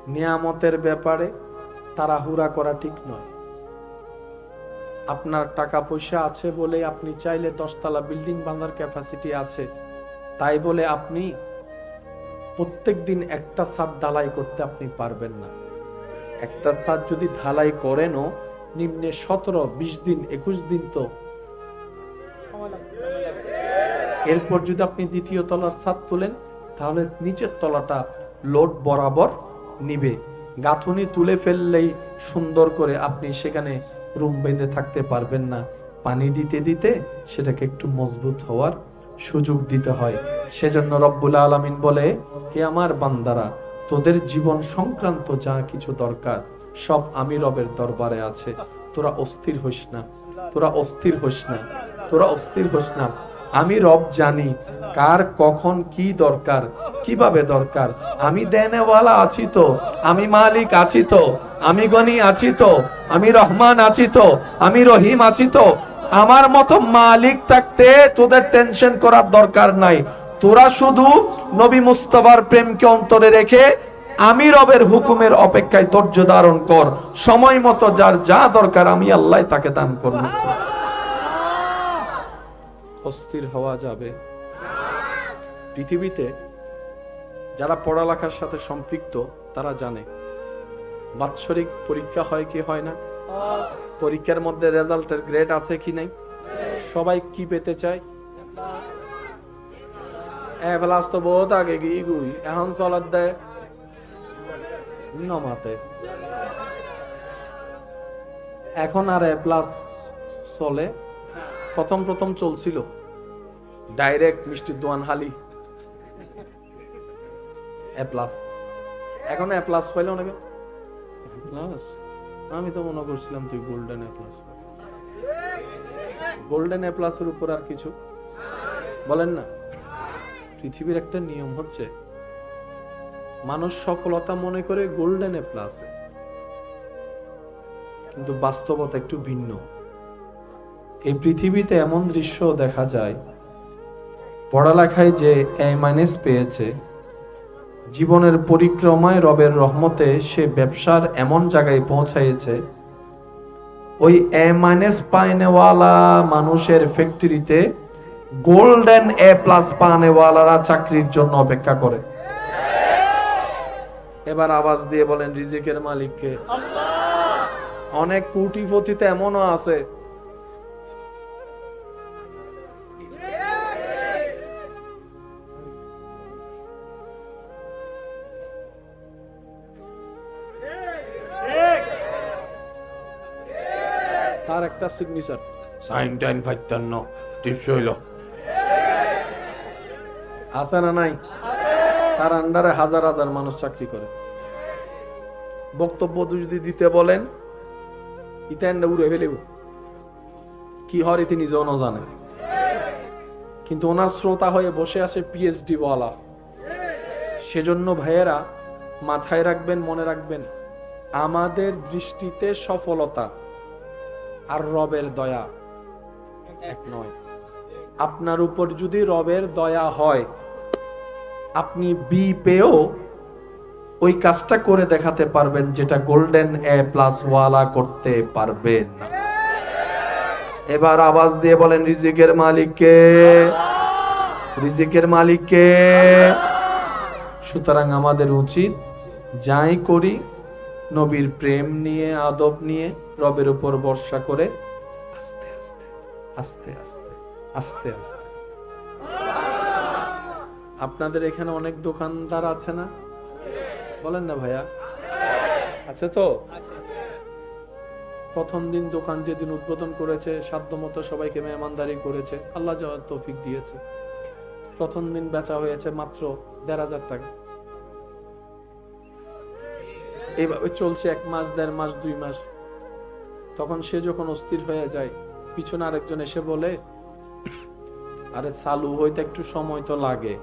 নিয়ামতের ব্যাপারে তাড়াহুড়া করা ঠিক নয়। আপনার টাকা পয়সা আছে বলে আপনি চাইলে 10 তলা বিল্ডিং বানানোর ক্যাপাসিটি আছে, তাই বলে আপনি প্রত্যেক দিন একটা ছাদ ঢালাই করতে আপনি পারবেন না। একটা ছাদ যদি ঢালাই করেনও নিম্নে 17, 20 দিন, 21 দিন তো এরপর যদি আপনি দ্বিতীয় তলার ছাদ তোলেন, তাহলে নিচের তলাটা লোড বরাবর নিবে। গাঁথুনি তুলে ফেললেই সুন্দর করে আপনি সেখানে রুম বেঁধে থাকতে পারবেন না। পানি দিতে দিতে সেটাকে একটু মজবুত হওয়ার সুযোগ দিতে হয়। সেজন্য রব্বুল আলামিন বলে, হে আমার বান্দারা, তোদের জীবন সংক্রান্ত যা কিছু দরকার সব আমি রবের দরবারে আছে। তোরা অস্থির হইস না, তোরা অস্থির হইস না, তোরা অস্থির হইস না। আমি রব জানি কার কখন কি দরকার, কিভাবে দরকার। আমি দেনেওয়ালা আছি তো, আমি মালিক আছি তো, আমি গনি আছি তো, আমি রহমান আছি তো, আমি রহিম আছি তো। আমার মতো মালিক থাকতে তোদের টেনশন করার দরকার নাই। তোরা শুধু নবী মুস্তাফার প্রেমকে অন্তরে রেখে আমি রবের হুকুমের অপেক্ষায় ধৈর্য ধারণ কর। সময় মতো যার যা দরকার আমি আল্লাহ তাকে দান করব। অস্থির হওয়া যাবে পৃথিবীতে। যারা পড়ালেখার সাথে সম্পৃক্ত তারা জানে বাৎসরিক পরীক্ষা হয় কি হয় না, পরীক্ষার মধ্যে রেজাল্টের গ্রেড আছে কি নাই। সবাই কি পেতে চায়? এ প্লাস তো বহুত আগে গিয়ে এখন চলার দেয় নমাতে। এখন আর এ প্লাস চলে, প্রথম প্রথম চলছিল ডাইরেক্ট মিষ্টির দোয়ান হালি এ প্লাস। এখন এ প্লাস পাইলে অনেকে প্লাস, আমি তো মনে করছিলাম তুই golden A plus. Golden A প্লাসের উপর আর কিছু বলেন না। পৃথিবীর একটা নিয়ম হচ্ছে, মানুষ সফলতা মনে করে গোল্ডেন এ প্লাসে, কিন্তু বাস্তবতা একটু ভিন্ন। এই পৃথিবীতে এমন দৃশ্য দেখা যায়, পড়ালেখায় যে A- পেয়েছে, জীবনের পরিক্রমায় রবের রহমতে সে ব্যবসার এমন জায়গায় পৌঁছাইছে, ওই A- পায়নেওয়ালা মানুষের ফ্যাক্টরিতে গোল্ডেন A+ পানেওয়ালারা চাকরির জন্য অপেক্ষা করে। এবার আওয়াজ দিয়ে বলেন রিজিকের মালিককে। অনেক কোটিপতিতে এমনও আছে একটা সিগনেচার, সাইন টাইন 55 টিপস হইল, আছে না নাই? তার আন্ডারে হাজার হাজার মানুষ চাকরি করে। বক্তব্য যদি দিতে বলেন ইতেন উড়ে ফেলেও কি হয় তিনি নিজেও জানেন, কিন্তু ওনার শ্রোতা হয়ে বসে আছে পিএইচডি ওয়ালা। সেজন্য ভাইয়েরা মাথায় রাখবেন, মনে রাখবেন, আমাদের দৃষ্টিতে সফলতা আর রবের দয়া এক নয়। আপনার উপর যদি রবের দয়া হয়, আপনি বি পেয়েও ওই কাজটা করে দেখাতে পারবেন যেটা গোল্ডেন A+ ওয়ালা করতে পারবেন না। এবার আওয়াজ দিয়ে বলেন রিজিকের মালিককে, রিজিকের মালিককে। সুতরাং আমাদের উচিত যাই করি নবীর প্রেম নিয়ে, আদব নিয়ে, রবের উপর ভরসা করে আস্তে আস্তে আস্তে আস্তে আস্তে আস্তে। আপনাদের এখানে অনেক দোকানদার আছে না? বলেন না ভাইয়া, আছে তো? প্রথম দিন দোকান যেদিন উদ্বোধন করেছে সাধ্যমতো সবাইকে মেহমানদারি করেছে, আল্লাহ যাওয়ার তৌফিক দিয়েছে। প্রথম দিন বেচা হয়েছে মাত্র ১৫০০ টাকা। এইভাবে চলছে 1 মাস, 1.5 মাস, 2 মাস। তখন সে যখন অস্থির হয়ে যায়, পিছনে আরেকজন এসে বলে, আরে চালু হইতে একটু সময় তো লাগে।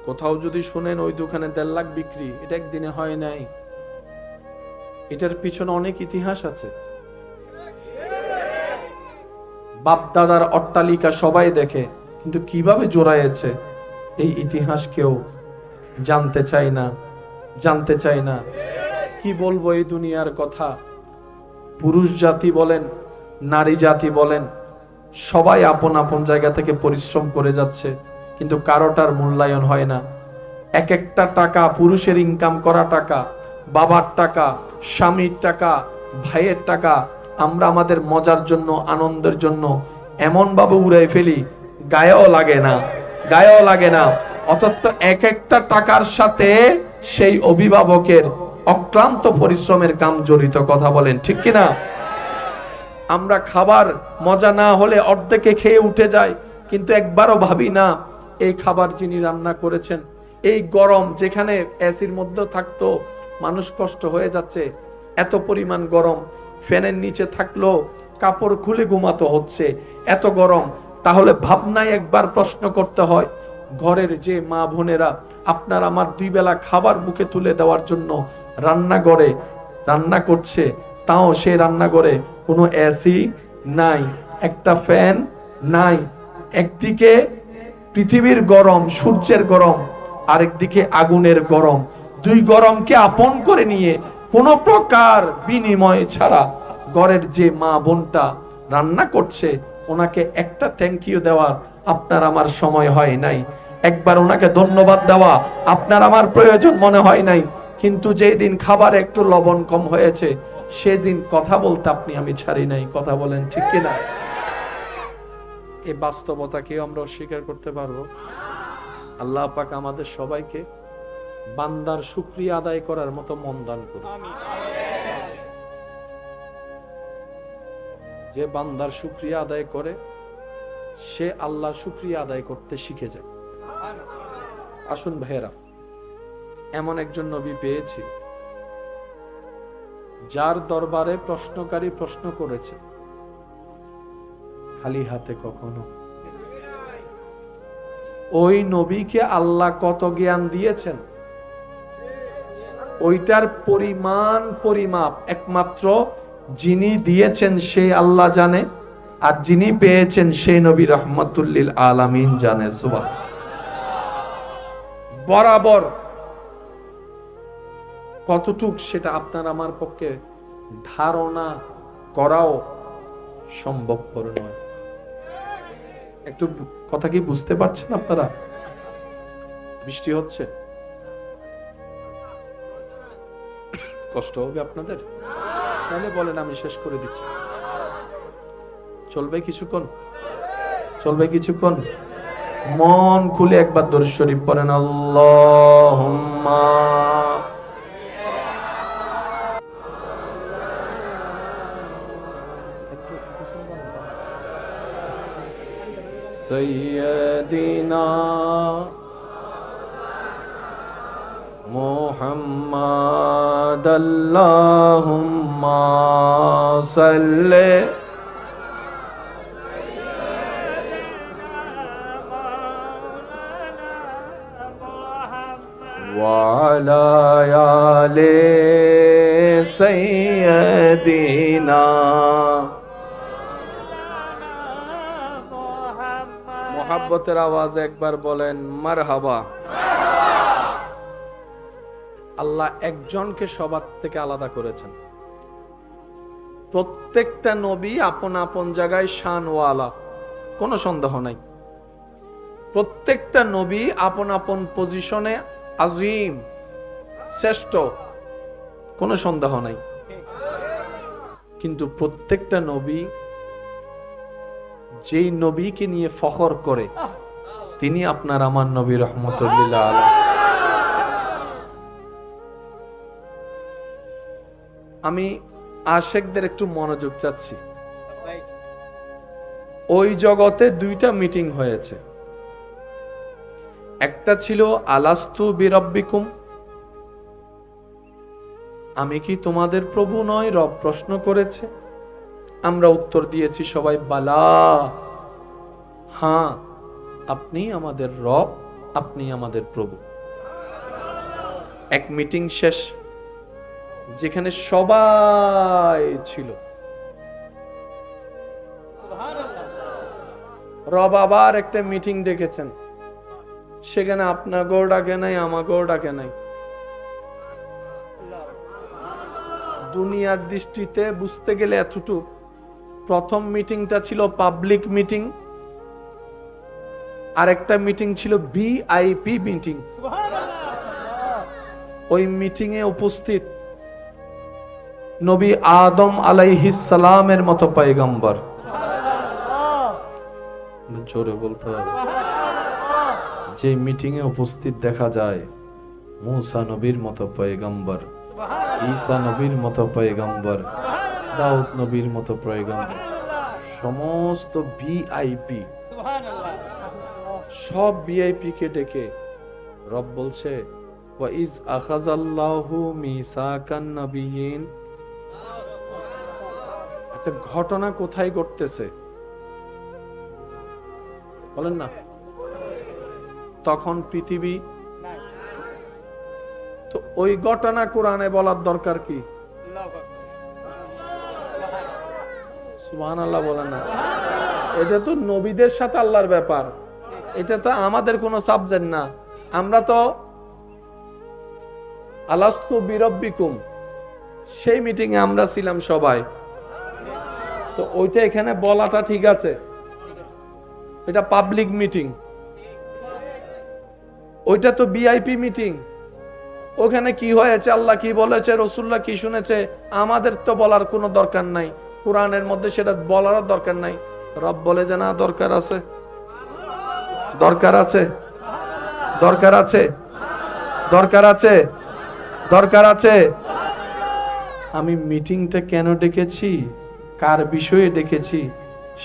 কোথাও যদি শুনেন ওই দোকানে 1.5 লাখ বিক্রি, এটা একদিনে হয় নাই। এটার পিছনে অনেক ইতিহাস আছে। বাপ দাদার অট্টালিকা সবাই দেখে, কিন্তু কিভাবে জোড়ায়েছে এই ইতিহাস কেউ জানতে চাই না, জানতে চাই না। কি বলবো এই দুনিয়ার কথা? পুরুষ জাতি বলেন, নারী জাতি বলেন, সবাই আপন আপন জায়গা থেকে পরিশ্রম করে যাচ্ছে, কিন্তু কারোটার মূল্যায়ন হয় না। এক একটা টাকা, পুরুষের ইনকাম করা টাকা, বাবার টাকা, স্বামীর টাকা, ভাইয়ের টাকা, আমরা আমাদের মজার জন্য, আনন্দের জন্য এমন ভাবে উড়াই ফেলি, গায়েও লাগে না, গায়েও লাগে না। অথচ এক একটা টাকার সাথে সেই অভিভাবকের অক্লান্ত পরিশ্রমের কাম জড়িত। কথা বলেন ঠিক কিনা? আমরা খাবার মজা না হলে অর্ধেকে খেয়ে উঠে যায়, কিন্তু একবারও ভাবি না এই খাবার যিনি রান্না করেছেন, এই গরম যেখানে এসির মধ্যে থাকতো মানুষ কষ্ট হয়ে যাচ্ছে, এত পরিমাণ গরম, ফ্যানের নিচে থাকলো কাপড় খুলে ঘুমাতে হচ্ছে, এত গরম। তাহলে ভাবনায় একবার প্রশ্ন করতে হয়, ঘরের যে মা বোনেরা আপনার আমার 2 বেলা খাবার মুখে তুলে দেওয়ার জন্য রান্নাঘরে রান্না করছে, তাও সেই রান্নাঘরে কোনো এসি নাই, একটা ফ্যান নাই। একদিকে পৃথিবীর গরম, সূর্যের গরম, আরেকদিকে আগুনের গরম। 2 গরমকে আপন করে নিয়ে কোনো প্রকার বিনিময় ছাড়া ঘরের যে মা বোনটা রান্না করছে, ওনাকে একটা থ্যাংক ইউ দেওয়ার আপনার আমার সময় হয় নাই, একবার ওনাকে ধন্যবাদ দেওয়া আপনার আমার প্রয়োজন মনে হয় নাই। কিন্তু যেই দিন খাবার একটু লবণ কম হয়েছে, সেদিন কথা বলতে আপনি আমি ছাড়ি নাই। কথা বলেন ঠিক কিনা? এই বাস্তবতা কেউ আমরা অস্বীকার করতে পারবো? আল্লাহ পাক আমাদের সবাইকে বান্দার শুকরিয়া আদায় করার মতো মন দান করুন। যে বান্দার শুকরিয়া আদায় করে, সে আল্লাহর শুকরিয়া আদায় করতে শিখে যায়। আসুন ভাইয়েরা, এমন একজন নবী পেয়েছি যার দরবারে প্রশ্নকারী প্রশ্ন করেছে, খালি হাতে কখনো। ওই নবীকে আল্লাহ কত জ্ঞান দিয়েছেন, ওইটার পরিমাণ পরিমাপ একমাত্র যিনি দিয়েছেন সে আল্লাহ জানে, আর যিনি পেয়েছেন সেই নবী রাহমাতুল লিল আলামিন জানে। সুবহান। বরাবর কতটুক সেটা আপনার আমার পক্ষে ধারণা করাও সম্ভবপর নয়। একটু কথা কি বুঝতে পারছেন আপনারা? বৃষ্টি হচ্ছে, কষ্ট হবে আপনাদের? তাহলে বলেন, আমি শেষ করে দিচ্ছি। চলবে কিছুক্ষণ? চলবে কিছুক্ষণ? মন খুলে একবার দরুদ শরীফ পড়েন। আল্লাহুম্মা سيدنا محمد اللهم صل وعلى آل سيدنا মোহাব্বতের আওয়াজ একবার বলেন মারহাবা। আল্লাহ একজনকে সবার থেকে আলাদা করেছেন। প্রত্যেকটা নবী আপন আপন জায়গায় শানওয়ালা, কোনো সন্দেহ নাই। প্রত্যেকটা নবী আপন আপন পজিশনে আজিম, শ্রেষ্ঠ, কোনো সন্দেহ নাই। কিন্তু প্রত্যেকটা নবী যেই নবীকে নিয়ে ফখর করে তিনি আপনার আমার নবী রহমতুল্লাহ আলাইহি। আমি আশেকদের একটু মনোযোগ চাচ্ছি। ওই জগতে দুইটা মিটিং হয়েছে। একটা ছিল আলাস্তু বিরব্বিকুম, আমি কি তোমাদের প্রভু নয়? রব প্রশ্ন করেছে, আমরা উত্তর দিয়েছি সবাই বালা, হ্যাঁ আপনি আমাদের রব, আপনি আমাদের প্রভু। এক মিটিং শেষ, যেখানে সবাই ছিল। রব আবার একটা মিটিং ডেকেছেন, সেখানে আপনাকেও ডাকে নাই, আমাকেও ডাকে নাই। দুনিয়ার দৃষ্টিতে বুঝতে গেলে এতটুকু, প্রথম মিটিংটা ছিল পাবলিক মিটিং, আর একটা মিটিং ছিল ভিআইপি মিটিং। ওই মিটিং এ উপস্থিত নবী আদম আলাইহিস সালামের মতো পয়গম্বর, জোরে বলতে হবে। যে মিটিং এ উপস্থিত দেখা যায় মূসা নবীর মতো পয়গম্বর, ঈসা নবীর মতো পয়গম্বর, দাউদ নবীর মতো পয়গম্বর, সমস্ত ভিআইপি, সব ভিআইপি কে ডেকে রব বলছে ওয়া ইজ আখাযাল্লাহু মিসাকান নাবিয়িন। আচ্ছা, ঘটনা কোথায় ঘটতেছে বলেন না? তখন পৃথিবী, তো ওই ঘটনা কোরআনে বলার দরকার কি? সুবহানাল্লাহ বলেন না? এটা তো নবীদের সাথে আল্লাহর ব্যাপার, এটা তো আমাদের কোনো সাবজেক্ট না। আমরা তো আলাস্তু বিরব্বিকুম সেই মিটিং এ আমরা ছিলাম সবাই, তো ওইটা এখানে বলাটা ঠিক আছে। এটা পাবলিক মিটিং, ওইটা তো ভিআইপি মিটিং। ওখানে কি হয়েছে, আল্লাহ কি বলেছে, রাসূলুল্লাহ কি শুনেছে, আমাদের তো বলার কোনো দরকার নাই। কোরআনের মধ্যে সেটা বলার দরকার নাই। রব বলে যে না, দরকার আছে, দরকার আছে, দরকার আছে, দরকার আছে, দরকার আছে। আমি মিটিংটা কেন ডেকেছি, কার বিষয়ে ডেকেছি,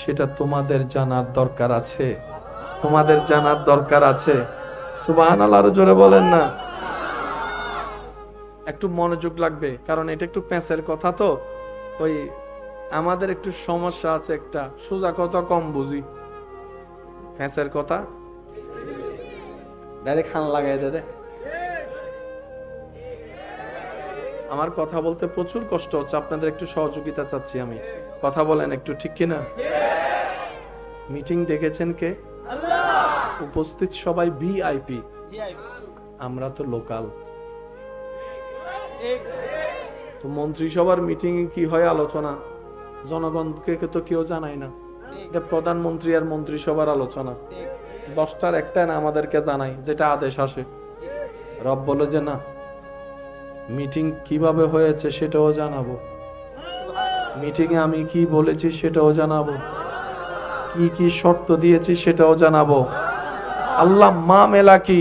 সেটা তোমাদের জানার দরকার আছে, তোমাদের জানার দরকার আছে। সুবহানাল্লাহ, আরো জোরে বলেন না? একটু মনোযোগ লাগবে, কারণ এটা একটু প্যাঁচের কথা, তো ওই আমাদের একটু সমস্যা আছে, একটা সোজা কথা কম বুঝি, প্যাঁচের কথা ডাইরেক্ট খান লাগাই দে। আমার কথা বলতে প্রচুর কষ্ট হচ্ছে, আপনাদের একটু সহযোগিতা চাচ্ছি আমি। কথা বলেন একটু, ঠিক কিনা? মিটিং ডেকেছেন কে? আল্লাহ। উপস্থিত সবাই ভিআইপি, আমরা তো লোকাল। তো মন্ত্রিসভার মিটিং এ কি হয় আলোচনা, জনগণকে তো কেউ জানায় না। এটা প্রধানমন্ত্রী আর মন্ত্রিসভার আলোচনা, 10টার একটা না আমাদেরকে জানাই, যেটা আদেশ আসে। রব বলে যে না, মিটিং কিভাবে হয়েছে সেটাও জানাবো, মিটিং এ আমি কি বলেছি সেটাও জানাবো, কি কি শর্ত দিয়েছি সেটাও জানাবো। আল্লাহ মামেলা কি?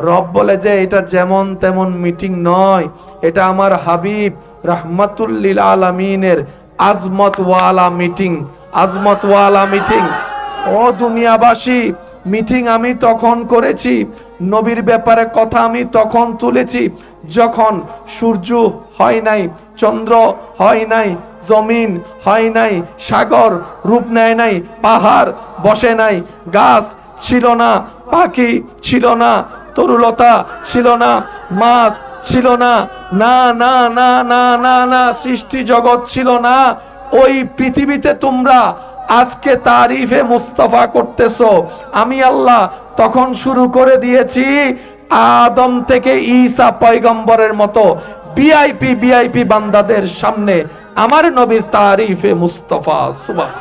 রব বলে যে এটা যেমন তেমন মিটিং নয়, এটা আমার হাবিব রাহমাতুল লিল আলামিনের আজমত ওয়ালা মিটিং, আজমত ওয়ালা মিটিং। ও দুনিয়াবাসী, মিটিং আমি তখন করেছি, নবীর ব্যাপারে কথা আমি তখন তুলেছি যখন সূর্য হয় নাই, চন্দ্র হয় নাই, জমিন হয় নাই, সাগর রূপ নেয় নাই, পাহাড় বসে নাই, গাছ ছিল না, পাখি ছিল না, তরুলতা ছিল না, মাছ ছিল না, না না না না না না, সৃষ্টি জগৎ ছিল না। ওই পৃথিবীতে তোমরা আজকে তারিফে মুস্তাফা করতেছো, আমি আল্লাহ তখন শুরু করে দিয়েছি আদম থেকে ঈসা পয়গম্বরের মতো ভিআইপি ভিআইপি বান্দাদের সামনে আমার নবীর তারিফে মুস্তাফা। সুবহান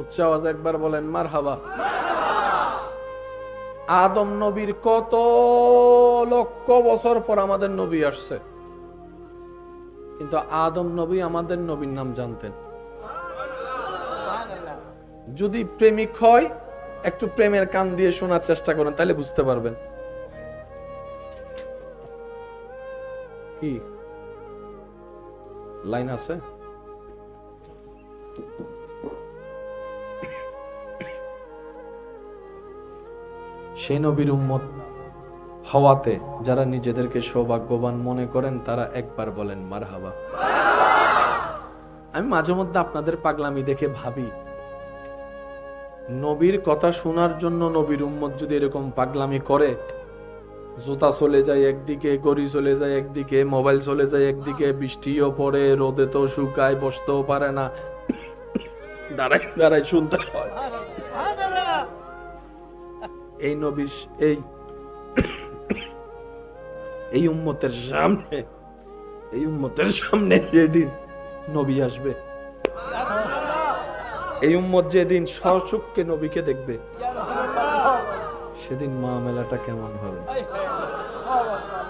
উচ্চ আওয়াজ একবার বলেন মারহাবা। আদম নবীর কত লক্ষ বছর পর আমাদের নবী আসছে, কিন্তু আদম নবী আমাদের নবীর নাম জানতেন। যদি প্রেমিক হয় একটু প্রেমের কান দিয়ে শোনার চেষ্টা করেন, তাহলে বুঝতে পারবেন। কি লাইন আছে? সেই নবীর উম্মত হওয়াতে যারা নিজেদেরকে সৌভাগ্যবান মনে করেন তারা একবার বলেন মারহাবা। আমি মাঝে মধ্যে আপনাদের পাগলামি দেখে ভাবি, নবীর কথা শোনার জন্য নবীর উম্মত যদি এরকম পাগলামি করে, জুতা চলে যায় একদিকে, গড়ি চলে যায় একদিকে, মোবাইল চলে যায় একদিকে, বৃষ্টিও পড়ে, রোদে তো শুকায়, বসতেও পারে না, দাঁড়াই দাঁড়াই শুনতে হয়। এই নবী এই উম্মতের সামনে, এই উম্মতের সামনে যেদিন নবী আসবে, এই উম্মত যেদিন সচক্ষে নবীকে দেখবে, সেদিন মামলাটা কেমন হবে?